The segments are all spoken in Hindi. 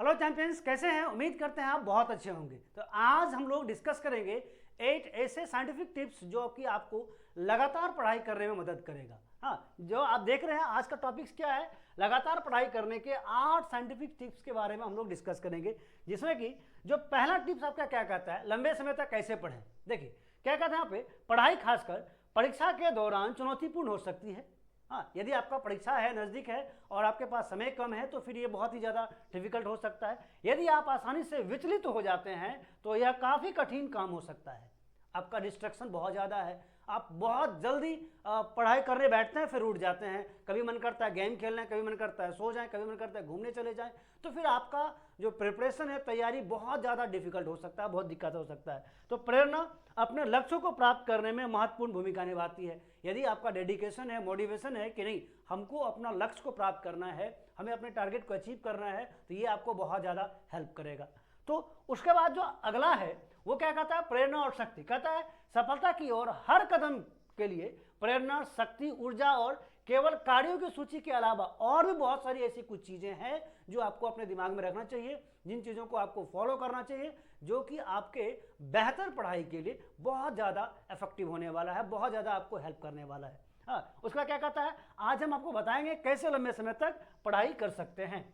हेलो चैंपियंस, कैसे हैं? उम्मीद करते हैं आप बहुत अच्छे होंगे। तो आज हम लोग डिस्कस करेंगे 8 ऐसे साइंटिफिक टिप्स जो कि आपको लगातार पढ़ाई करने में मदद करेगा। हाँ, जो आप देख रहे हैं आज का टॉपिक्स क्या है, लगातार पढ़ाई करने के 8 साइंटिफिक टिप्स के बारे में हम लोग डिस्कस करेंगे। जिसमें कि जो पहला टिप्स आपका क्या कहता है, लंबे समय तक कैसे पढ़ें। देखिए क्या कहते हैं यहाँ पे, पढ़ाई खासकर परीक्षा के दौरान चुनौतीपूर्ण हो सकती है। हाँ, यदि आपका परीक्षा है, नज़दीक है और आपके पास समय कम है तो फिर ये बहुत ही ज़्यादा डिफिकल्ट हो सकता है। यदि आप आसानी से विचलित हो जाते हैं तो यह काफ़ी कठिन काम हो सकता है। आपका डिस्ट्रैक्शन बहुत ज़्यादा है, आप बहुत जल्दी पढ़ाई करने बैठते हैं फिर उठ जाते हैं। कभी मन करता है गेम खेलना, कभी मन करता है सो जाएं, कभी मन करता है घूमने चले जाएं। तो फिर आपका जो प्रिपरेशन है, तैयारी बहुत ज़्यादा डिफिकल्ट हो सकता है, बहुत दिक्कत हो सकता है। तो प्रेरणा अपने लक्ष्यों को प्राप्त करने में महत्वपूर्ण भूमिका निभाती है। यदि आपका डेडिकेशन है, मोटिवेशन है कि नहीं हमको अपना लक्ष्य को प्राप्त करना है, हमें अपने टारगेट को अचीव करना है, तो ये आपको बहुत ज़्यादा हेल्प करेगा। तो उसके बाद जो अगला है वो क्या कहता है, प्रेरणा और शक्ति। कहता है सफलता की ओर हर कदम के लिए प्रेरणा, शक्ति, ऊर्जा और केवल कार्यों की सूची के अलावा और भी बहुत सारी ऐसी कुछ चीजें हैं जो आपको अपने दिमाग में रखना चाहिए, जिन चीजों को आपको फॉलो करना चाहिए, जो कि आपके बेहतर पढ़ाई के लिए बहुत ज्यादा इफेक्टिव होने वाला है, बहुत ज्यादा आपको हेल्प करने वाला है। हाँ, उसका क्या कहता है, आज हम आपको बताएंगे कैसे लंबे समय तक पढ़ाई कर सकते हैं।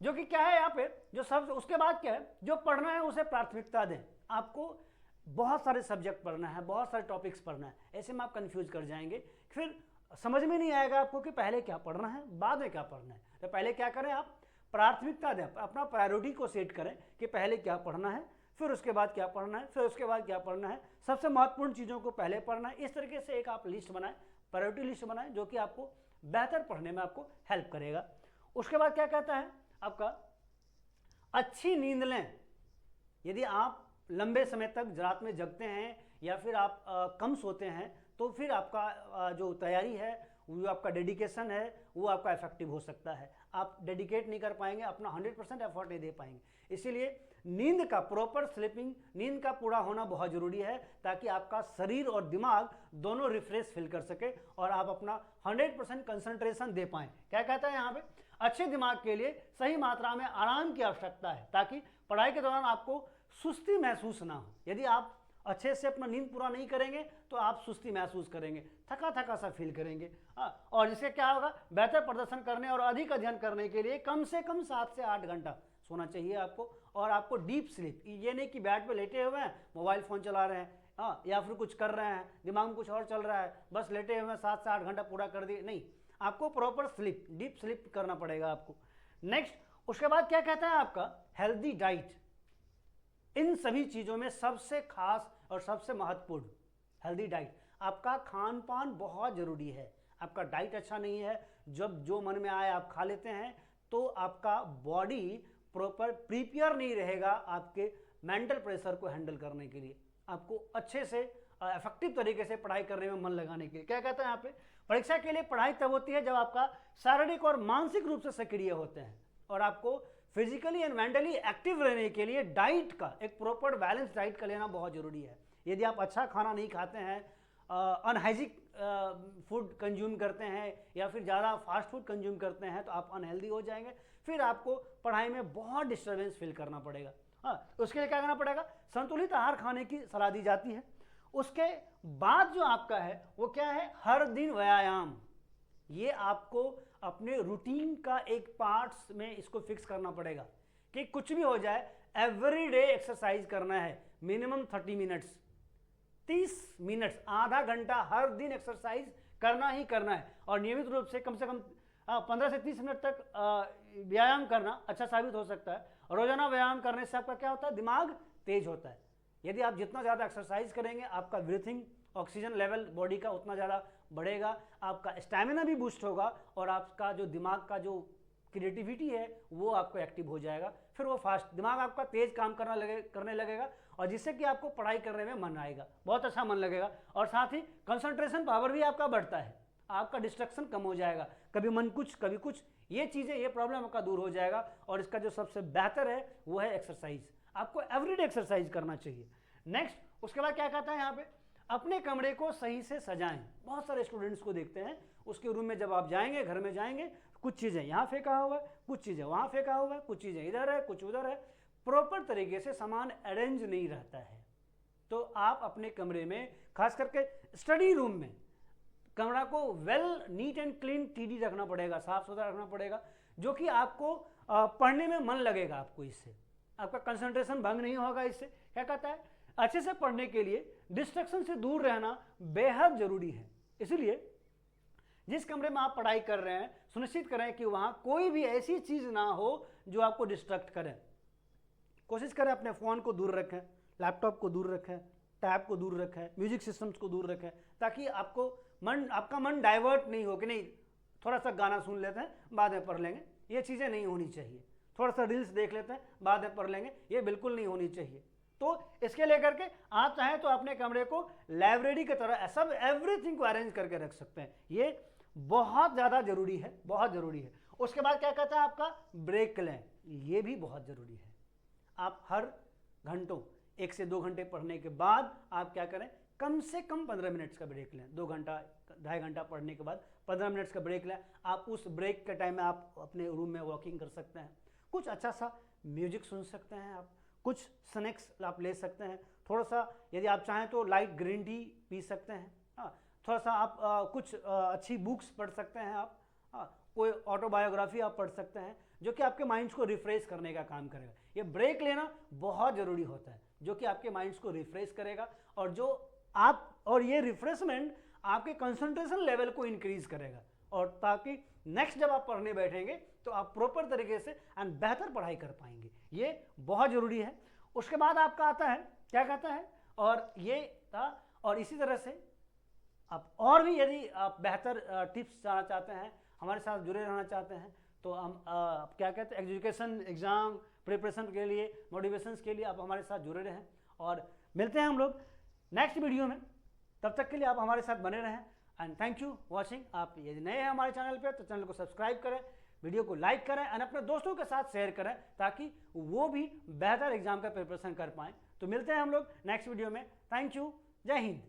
जो कि क्या है यहाँ पे, जो सब उसके बाद क्या है, जो पढ़ना है उसे प्राथमिकता दें। आपको बहुत सारे सब्जेक्ट पढ़ना है, बहुत सारे टॉपिक्स पढ़ना है, ऐसे में आप कंफ्यूज कर जाएंगे, फिर समझ में नहीं आएगा आपको कि पहले क्या पढ़ना है बाद में क्या पढ़ना है। तो पहले क्या करें, आप प्राथमिकता दें, अपना प्रायोरिटी को सेट करें कि पहले क्या पढ़ना है, फिर उसके बाद क्या पढ़ना है, फिर उसके बाद क्या पढ़ना है, सबसे महत्वपूर्ण चीज़ों को पहले पढ़ना है। इस तरीके से एक आप लिस्ट बनाएं, प्रायोरिटी लिस्ट बनाएं, जो कि आपको बेहतर पढ़ने में आपको हेल्प करेगा। उसके बाद क्या कहता है आपका, अच्छी नींद लें। यदि आप लंबे समय तक रात में जगते हैं या फिर आप कम सोते हैं तो फिर आपका जो तैयारी है, वो आपका डेडिकेशन है, वो आपका इफेक्टिव हो सकता है। आप डेडिकेट नहीं कर पाएंगे, अपना 100% एफर्ट नहीं दे पाएंगे। इसीलिए नींद का प्रॉपर स्लीपिंग, नींद का पूरा होना बहुत ज़रूरी है, ताकि आपका शरीर और दिमाग दोनों रिफ्रेश फील कर सके और आप अपना 100% कंसंट्रेशन दे पाएँ। क्या कहता है यहाँ पे, अच्छे दिमाग के लिए सही मात्रा में आराम की आवश्यकता है, ताकि पढ़ाई के दौरान आपको सुस्ती महसूस ना हो। यदि आप अच्छे से अपना नींद पूरा नहीं करेंगे तो आप सुस्ती महसूस करेंगे, थका थका सा फील करेंगे। हाँ, और इससे क्या होगा, बेहतर प्रदर्शन करने और अधिक अध्ययन करने के लिए कम से कम 7 से 8 घंटा सोना चाहिए आपको। और आपको डीप स्लीप, ये नहीं कि बेड पे लेटे हुए हैं, मोबाइल फ़ोन चला रहे हैं, हाँ, या फिर कुछ कर रहे हैं, दिमाग में कुछ और चल रहा है, बस लेटे हुए हैं 7 से 8 घंटा पूरा कर दिए, नहीं, आपको प्रॉपर स्लीप, डीप स्लीप करना पड़ेगा आपको। नेक्स्ट, उसके बाद क्या कहता है आपका, हेल्दी डाइट। इन सभी चीज़ों में सबसे खास और सबसे महत्वपूर्ण हेल्दी डाइट। आपका खान पान बहुत ज़रूरी है। आपका डाइट अच्छा नहीं है, जब जो मन में आए आप खा लेते हैं, तो आपका बॉडी प्रॉपर प्रिपेयर नहीं रहेगा आपके मेंटल प्रेशर को हैंडल करने के लिए, आपको अच्छे से इफेक्टिव तरीके से पढ़ाई करने में मन लगाने के लिए। क्या कहता है यहाँ पे, परीक्षा के लिए पढ़ाई तब होती है जब आपका शारीरिक और मानसिक रूप से सक्रिय होते हैं, और आपको फिजिकली एंड मेंटली एक्टिव रहने के लिए डाइट का एक प्रॉपर बैलेंस डाइट का लेना बहुत जरूरी है। यदि आप अच्छा खाना नहीं खाते हैं, अनहाइजीनिक फूड कंज्यूम करते हैं या फिर ज़्यादा फास्ट फूड कंज्यूम करते हैं, तो आप अनहेल्दी हो जाएंगे, फिर आपको पढ़ाई में बहुत डिस्टर्बेंस फील करना पड़ेगा। हाँ, उसके लिए क्या करना पड़ेगा, संतुलित आहार खाने की सलाह दी जाती है। उसके बाद जो आपका है वो क्या है, हर दिन व्यायाम। ये आपको अपने रूटीन का एक पार्ट्स में इसको फिक्स करना पड़ेगा कि कुछ भी हो जाए, एवरीडे एक्सरसाइज करना है, मिनिमम 30 मिनट्स, 30 मिनट्स, आधा घंटा हर दिन एक्सरसाइज करना ही करना है। और नियमित रूप से कम 15 से 30 मिनट तक व्यायाम करना अच्छा साबित हो सकता है। रोजाना व्यायाम करने से आपका क्या होता है, दिमाग तेज होता है। यदि आप जितना ज़्यादा एक्सरसाइज करेंगे, आपका ब्रीथिंग, ऑक्सीजन लेवल बॉडी का उतना ज़्यादा बढ़ेगा, आपका स्टैमिना भी बूस्ट होगा और आपका जो दिमाग का जो क्रिएटिविटी है वो आपको एक्टिव हो जाएगा। फिर वो फास्ट, दिमाग आपका तेज काम करने लगेगा, और जिससे कि आपको पढ़ाई करने में मन आएगा, बहुत अच्छा मन लगेगा। और साथ ही कंसंट्रेशन पावर भी आपका बढ़ता है, आपका डिस्ट्रैक्शन कम हो जाएगा, कभी मन कुछ कभी कुछ, ये चीज़ें, ये प्रॉब्लम आपका दूर हो जाएगा। और इसका जो सबसे बेहतर है वो है एक्सरसाइज। आपको एवरीडे एक्सरसाइज करना चाहिए। नेक्स्ट, उसके बाद क्या कहता है यहाँ पे, अपने कमरे को सही से सजाएं। बहुत सारे स्टूडेंट्स को देखते हैं, उसके रूम में जब आप जाएंगे, घर में जाएंगे, कुछ चीज़ें यहाँ फेंका हुआ है, कुछ चीज़ें वहाँ फेंका हुआ है, कुछ चीज़ें इधर है, कुछ उधर है, प्रॉपर तरीके से सामान अरेंज नहीं रहता है। तो आप अपने कमरे में, खास करके स्टडी रूम में, कमरा को well neat and clean TD रखना पड़ेगा, साफ सुथरा रखना पड़ेगा, जो कि आपको पढ़ने में मन लगेगा। आपको इससे आपका कंसंट्रेशन भंग नहीं होगा। इससे क्या कहता है, अच्छे से पढ़ने के लिए डिस्ट्रैक्शन से दूर रहना बेहद जरूरी है। इसलिए जिस कमरे में आप पढ़ाई कर रहे हैं, सुनिश्चित करें कि वहां कोई भी ऐसी चीज ना हो जो आपको डिस्ट्रैक्ट करे। कोशिश करें अपने फ़ोन को दूर रखें, लैपटॉप को दूर रखें, टैब को दूर रखें, म्यूजिक सिस्टम्स को दूर रखें, ताकि आपका मन डाइवर्ट नहीं हो कि नहीं थोड़ा सा गाना सुन लेते हैं बाद में पढ़ लेंगे। ये चीज़ें नहीं होनी चाहिए। थोड़ा सा रील्स देख लेते हैं बाद में पढ़ लेंगे, ये बिल्कुल नहीं होनी चाहिए। तो इसके लेकर के आप चाहें तो अपने कमरे को लाइब्रेरी की तरह सब एवरीथिंग को अरेंज करके रख सकते हैं। ये बहुत ज़्यादा जरूरी है, बहुत ज़रूरी है। उसके बाद क्या कहता है, आपका ब्रेक लें, ये भी बहुत ज़रूरी है। आप हर घंटों 1 से 2 घंटे पढ़ने के बाद आप क्या करें, कम से कम 15 मिनट्स का ब्रेक लें। 2 घंटा 2.5 घंटा पढ़ने के बाद 15 मिनट्स का ब्रेक लें। आप उस ब्रेक के टाइम में आप अपने रूम में वॉकिंग कर सकते हैं, कुछ अच्छा सा म्यूजिक सुन सकते हैं, आप कुछ स्नैक्स आप ले सकते हैं, थोड़ा सा यदि आप चाहें तो लाइट ग्रीन टी पी सकते हैं, हाँ, थोड़ा सा आप कुछ अच्छी बुक्स पढ़ सकते हैं, आप कोई ऑटोबायोग्राफी आप पढ़ सकते हैं, जो कि आपके माइंड्स को रिफ्रेश करने का काम करेगा। ये ब्रेक लेना बहुत ज़रूरी होता है, जो कि आपके माइंड्स को रिफ्रेश करेगा, और ये रिफ्रेशमेंट आपके कंसंट्रेशन लेवल को इंक्रीज करेगा, और ताकि नेक्स्ट जब आप पढ़ने बैठेंगे तो आप प्रॉपर तरीके से एंड बेहतर पढ़ाई कर पाएंगे। ये बहुत ज़रूरी है। उसके बाद आपका आता है, क्या कहता है, और ये था, और इसी तरह से आप और भी यदि आप बेहतर टिप्स जाना चाहते हैं, हमारे साथ जुड़े रहना चाहते हैं, तो हम क्या कहते हैं, एजुकेशन एग्ज़ाम प्रिपरेशन के लिए, मोटिवेशंस के लिए आप हमारे साथ जुड़े रहें। और मिलते हैं हम लोग नेक्स्ट वीडियो में। तब तक के लिए आप हमारे साथ बने रहें एंड थैंक यू वॉचिंग। आप यदि नए हैं हमारे चैनल पे तो चैनल को सब्सक्राइब करें, वीडियो को लाइक करें और अपने दोस्तों के साथ शेयर करें, ताकि वो भी बेहतर एग्जाम का प्रिपरेशन कर पाएँ। तो मिलते हैं हम लोग नेक्स्ट वीडियो में। थैंक यू, जय हिंद।